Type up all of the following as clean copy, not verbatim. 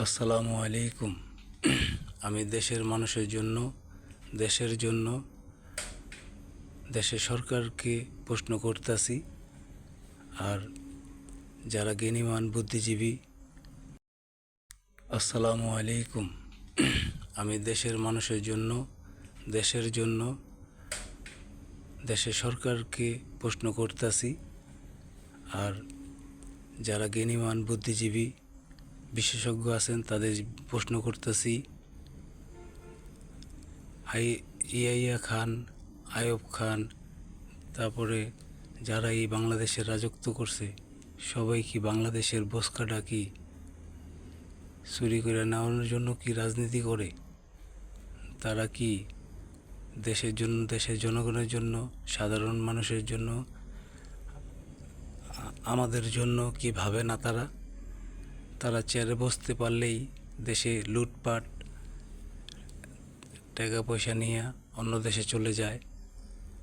আসসালামু আলাইকুম। আমি দেশের মানুষের জন্য, দেশের জন্য, দেশের সরকারকে প্রশ্ন করতেছি। আর যারা জ্ঞানীমান বুদ্ধিজীবী, আসসালামু আলাইকুম। আমি দেশের মানুষের জন্য, দেশের জন্য, দেশের সরকারকে প্রশ্ন করতেছি। আর যারা জ্ঞানীমান বুদ্ধিজীবী বিশেষজ্ঞ আছেন তাদের প্রশ্ন করতেছি। ইয়াইয়া খান, আয়ব খান, তারপরে যারা এই বাংলাদেশের রাজত্ব করছে, সবাই কি বাংলাদেশের বসকাটা কি চুরি করে নেওয়ার জন্য কি রাজনীতি করে? তারা কি দেশের জন্য, দেশের জনগণের জন্য, সাধারণ মানুষের জন্য, আমাদের জন্য কি ভাবে না? তারা চেয়ারে বসতে পারলেই দেশে লুটপাট, টাকা পয়সা নিয়ে অন্য দেশে চলে যায়।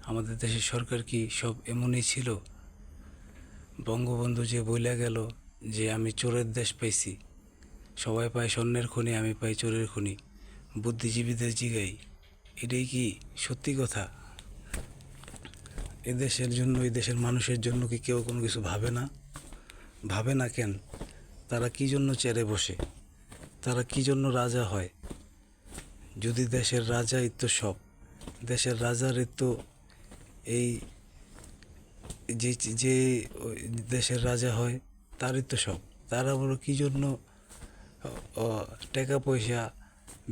আমাদের দেশের সরকার কি সব এমনই ছিল? বঙ্গবন্ধু যে বইলা গেল যে আমি চোরের দেশ পাইছি, সবাই পায় স্বর্ণের খনি, আমি পাই চোরের খনি। বুদ্ধিজীবীদের জিগাই, এটাই কি সত্যি কথা? এদেশের জন্য, এই দেশের মানুষের জন্য কি কেউ কোনো কিছু ভাবে না? ভাবে না কেন? তারা কি জন্য চেয়ারে বসে? তারা কি জন্য রাজা হয়? যদি দেশের রাজাই তো সব, দেশের রাজার তো এই যে যে দেশের রাজা হয় তারই তো সব। তারা বড় কি জন্য টাকা পয়সা,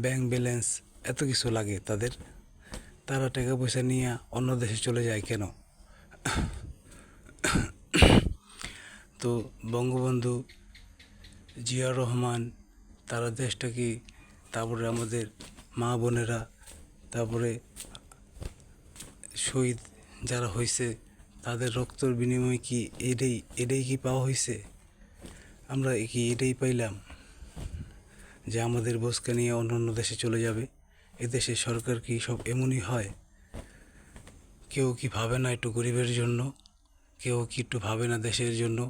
ব্যাংক ব্যালেন্স এত কিছু লাগে তাদের? তারা টাকা পয়সা নিয়ে অন্য দেশে চলে যায় কেন? তো বঙ্গবন্ধু, জিয়া রহমান, তারা দেশটাকে, তারপরে আমাদের মা বোনেরা, তারপরে শহীদ যারা হয়েছে, তাদের রক্তর বিনিময়ে কি এটাই কি পাওয়া হয়েছে? আমরা কি এটাই পাইলাম যে আমাদের বসকা নিয়ে অন্য অন্য দেশে চলে যাবে? এদেশের সরকার কি সব এমনই হয়? কেউ কি ভাবে না একটু গরিবের জন্য? কেউ কি একটু ভাবে না দেশের জন্য?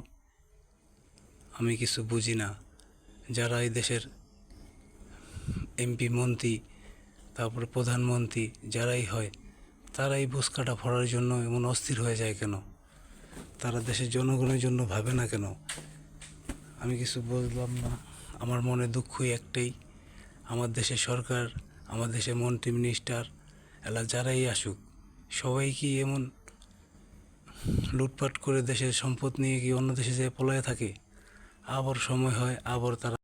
আমি কিছু বুঝি না। যারা এই দেশের এমপি, মন্ত্রী, তারপরে প্রধানমন্ত্রী যারাই হয়, তারা এই বসকাটা ভরার জন্য এমন অস্থির হয়ে যায় কেন? তারা দেশের জনগণের জন্য ভাবে না কেন? আমি কিছু বুঝলাম না। আমার মনে দুঃখই একটাই, আমার দেশের সরকার, আমার দেশের মন্ত্রী মিনিস্টার এলা যারাই আসুক, সবাই কি এমন লুটপাট করে দেশের সম্পদ নিয়ে কি অন্য দেশে যেয়ে পলায় থাকে? আবার সময় হয়, আবার তারা